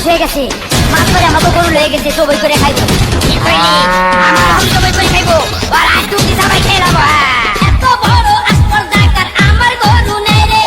সর্বনাশ হয়ে গেছে। মাছ করে আমাকে গরু লেগে গেছে, সবাই করে খাইবো। কি কইলি? আমার আমি সবাই করে খাইবো, আর আজ তুমি সবাই খেয়ে নেবো। এত বড় আসপর্দাকার আমার গরু নেই রে,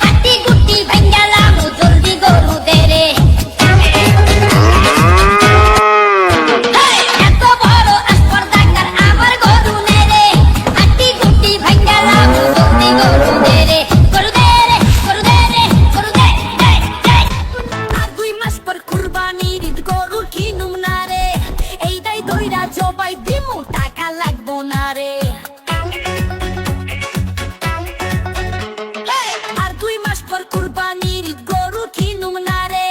হাতি গুটি ভাঙ্গালাম জলদি গরু দে রে। এত বড় আসপর্দাকার আমার গরু নেই রে, হাতি গুটি ভাঙ্গালাম জলদি গরু দে রে। গরু দে রে, গরু দে রে, গরু দে দে দে। আর 2 মাস পর কুরবানির ঈদ গরু কিনুম না রে, এইটাই দইরা জবাই দিমু টাকা লাগবো না রে। আর 2 মাস পর কুরবানির ঈদ গরু কিনুম না রে,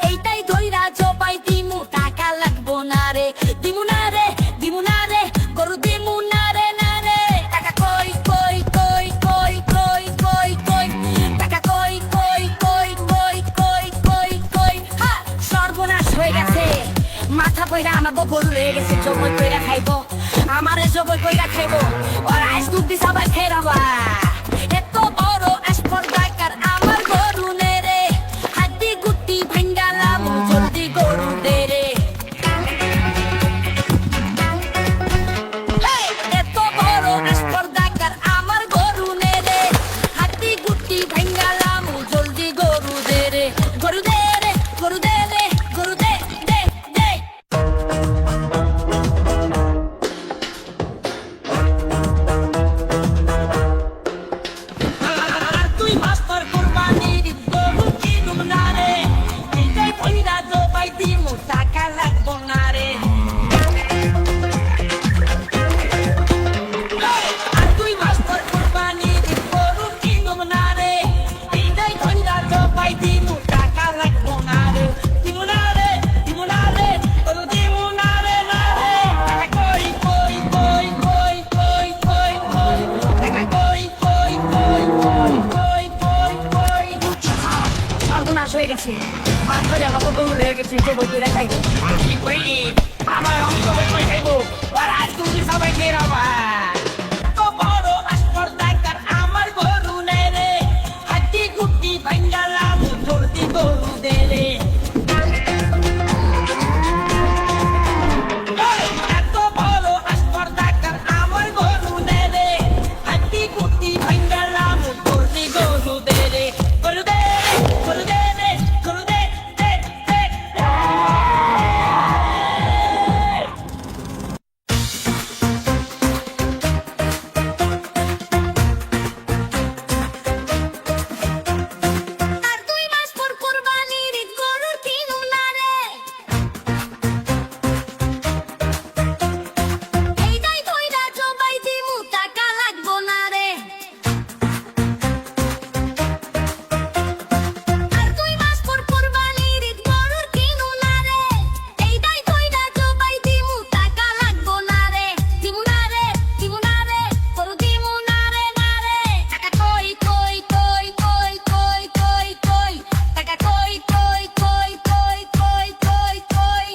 এইটাই দইরা জবাই দিমু টাকা লাগবো না রে। দিমু না রে, দিমু না রে, গরু দিমু না রে না রে। টাকা কই কই কই কই কই কই কই, টাকা কই কই কই কই কই কই কই। হা, সর্বনাশ হয়ে গেছে। মাথা পয়রা আমার গরু রয়ে গেছে, জবই কইরা খাইবো, আমারে জবই কইরা খাইবো, আর আইস দুধ সবাই খেরাবা। এত বড় আসপর্দাকার আমার গরু নে রে, হাতি গুটি ভাঙ্গালাম জলদি গরু দে রে। এত বড় আসপর্দাকার আমার গরু নে রে, হাতি গুটি ভাঙ্গালাম জলদি গরু দে রে। গরু দে রে, গরু দে রে, গরু দে দে দে। আর 2 মাস পর কুরবানির ঈদ গরু কিনুম না রে, এইটাই পয়রা জবাই দিমু টাকা লাগবো না রে। আর 2 মাস পর কুরবানির ঈদ গরু কিনুম না রে, এইটাই পয়রা জবাই দিমু টাকা লাগবো না রে। দিমু না রে, দিমু না রে, গরু দিমু না রে না রে। টাকা কই কই কই কই কই কই কই, টাকা কই কই কই কই কই কই কই। সর্বনাশ হয়ে গেছে। মাছ ধরে আমাকে গরু লেগে গেছে, সবাই করে খাইবো। কি কইলি? আমার আমি সবাই করে খাইবো, আর আজ তুমি সবাই খেয়ে নেবা। এত বড় আসপর্দাকার আমার গরু নেই রে, হাতি গুটি ভাঙ্গালাম জলদি গরু দে রে। এত বড় আসপর্দাকার আমার গরু নেই রে, হাতি গুটি ভাঙ্গালাম জলদি গরু দে রে। গরু দে রে, গরু দে রে, গরু দে দে দে। আর 2 মাস পর কুরবানির ঈদ গরু কিনুম না রে, এইটাই দইরা জবাই দিমু টাকা লাগবো না রে। আর 2 মাস পর কুরবানির ঈদ গরু কিনুম না রে, এইটাই দইরা জবাই দিমু টাকা লাগবো না রে। দিমু না রে, দিমু না রে, গরু দিমু না রে না রে। টাকা কই কই কই কই কই কই কই, টাকা কই কই কই কই কই কই কই।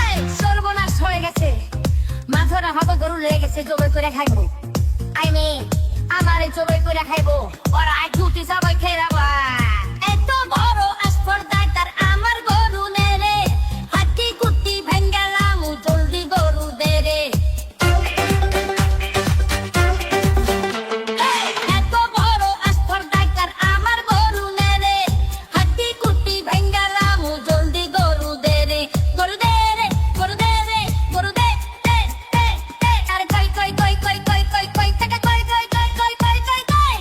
এই, সর্বনাশ হয়ে গেছে। মাছ ধরা হবে, গরু লেগে গেছে, জবাই করে খাইবো। আই মিন আমারে জবাই করে খাইবো, আর আজ দুটি সবাই খেয়ে নেবো। এত বড় আসপর্দাকার আমার গরু নে রে, হাতি গুটি ভাঙ্গালাম জলদি গরু দে রে। এত বড় আসপর্দাকার আমার গরু নে রে, হাতি গুটি ভাঙ্গালাম জলদি গরু দে রে। গরু দে রে, গরু দে রে, গরু দে দে দে দে। আর কই কই কই কই কই কই কই, টাকা কই কই কই কই কই কই কই।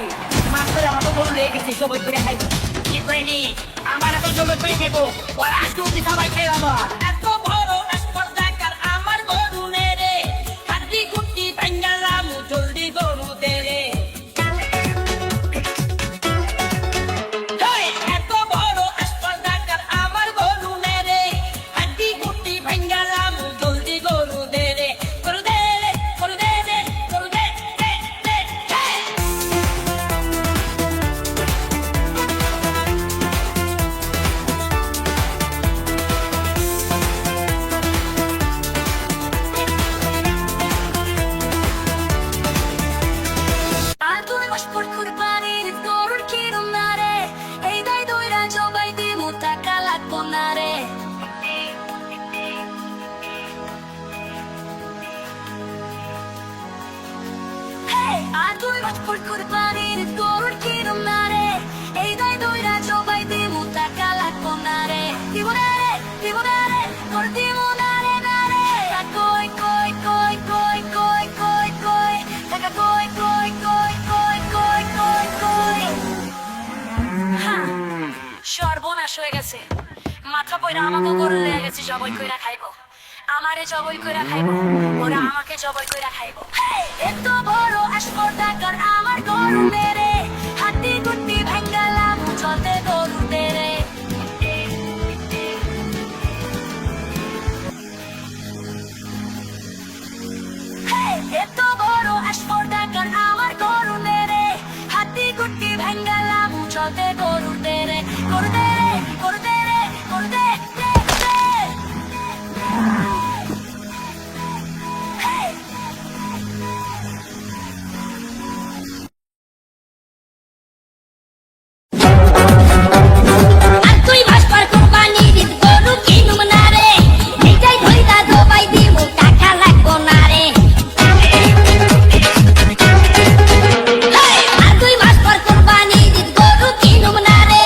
গেছে, মাছ করে আমার তো গরু লেগে গেছে, জবাই করে খাইবো। কি করিনি, আমার এখন জবাই করে খাইবো, ওর আজ দুটি সবাই খেয়ে যাবো। এত বড় স্পর্ধাকার আমার গরু নেড়ে, হাড্ডি কুটি ভাঙ্গালাম জলদি গরু দেরে। হেই, এত বড় স্পর্ধাকার আমার গরু নেড়ে, হাড্ডি কুটি ভাঙ্গালাম জলদি গরু দেরে। গরু দেরে, গরু দেরে, গরু দে, দে, দে, হেই। আর তুই মাসপর কুরবানির গরুর কিরম না রে, এই দাই দইরা জবাই দিমু টাকা লাগবো না রে। হেই, আর তুই মাসপর কুরবানির গরুর কিরম না রে, এই দাই দইরা জবাই দিমু টাকা লাগবো না রে। দিমু না রে, দিমু না রে, তোর দিমু না রে না রে। কই কই কই কই কই কই কই, টাকা কই কই কই কই কই কই কই। হ্যাঁ, সর্বনাশ হয়ে গেছে, মাথা পয়রা আমাকে গরু লেগে গেছে, জবাই কইরা খাইবো। আমারে জবাই কইরা খাইবো, ওরা আমাকে জবাই কইরা খাইবো। হেই, এত বড় স্পর্ধাকার আমার গরু মেরে, হাড্ডি গুড্ডি ভাঙ্গালাম চলতে গরু দেরে। হেই, এত বড় স্পর্ধাকার আমার গরু মেরে, হাড্ডি গুড্ডি ভাঙ্গালাম চলতে গরু দেরে। গরু দেরে, গরু দেরে, গরু দে, দে, দে। হেই। আর তুই মাসপর কুরবানির গরু কিনুম না রে, এইটাই ধইরা জবাই দিমু টাকা লাগবো না রে। হেই, আর তুই মাসপর কুরবানির গরু কিনুম না রে,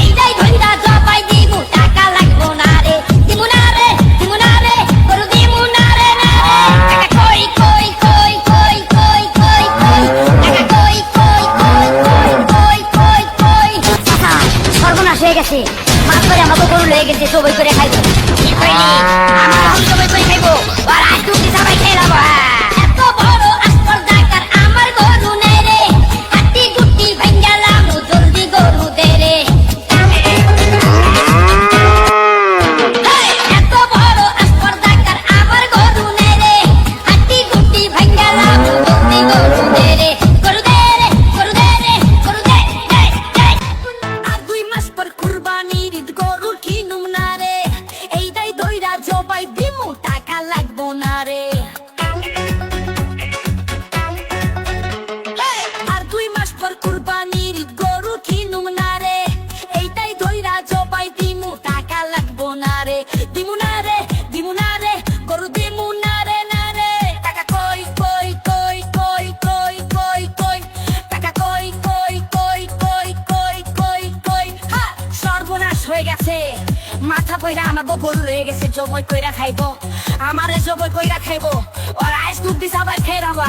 এইটাই ধইরা জবাই দিমু টাকা লাগবো না রে। দিমু না রে, দিমু না রে, গরু দিমু না রে না রে। টাকা কই কই কই কই কই কই কই, টাকা কই কই কই কই কই কই কই। সর্বনাশ হয়ে গেছে, মাছ করে আমাকে গরু লেগে গেছে, জবাই করে খাইবো। কি করিনি, আমার এখন জবাই করে খাইবো, আর আজ দুটি সবাই খেয়ে যাবো। এত বড় স্পর্ধাকার আমার গরু নেড়ে, হাড্ডি গুড্ডি ভাঙ্গালাম জলদি গরু দেরে। হেই, এত বড় স্পর্ধাকার আমার গরু নেড়ে, হাড্ডি গুড্ডি ভাঙ্গালাম জলদি গরু দেরে। গরু দেরে, গরু দেরে, গরু দে, দে, দে। আর 2 মাস পর কুরবানির গরু কিনুম না রে, এই দাই দইরা জবাই দিমু টাকা লাগবো না রে। হেই, আর 2 মাস পর কুরবানির গরু কিনুম না রে, এইটাই দইরা জবাই দিমু টাকা লাগবো না রে। দিমু না রে, দিমু না রে, গরু দিমু না রে না রে। টাকা কই কই কই কই কই কই কই, টাকা কই কই কই কই কই কই কই। হ্যাঁ, সর্বনাশ হয়ে গেছে, মাথা পয়রা আমাকে গরু হয়ে গেছে, জবাই কইরা খাইবো। আমারে জবাই কইরা খাইবো, ওর আইস দুধ দিছে আবার খেয়ে যাবা।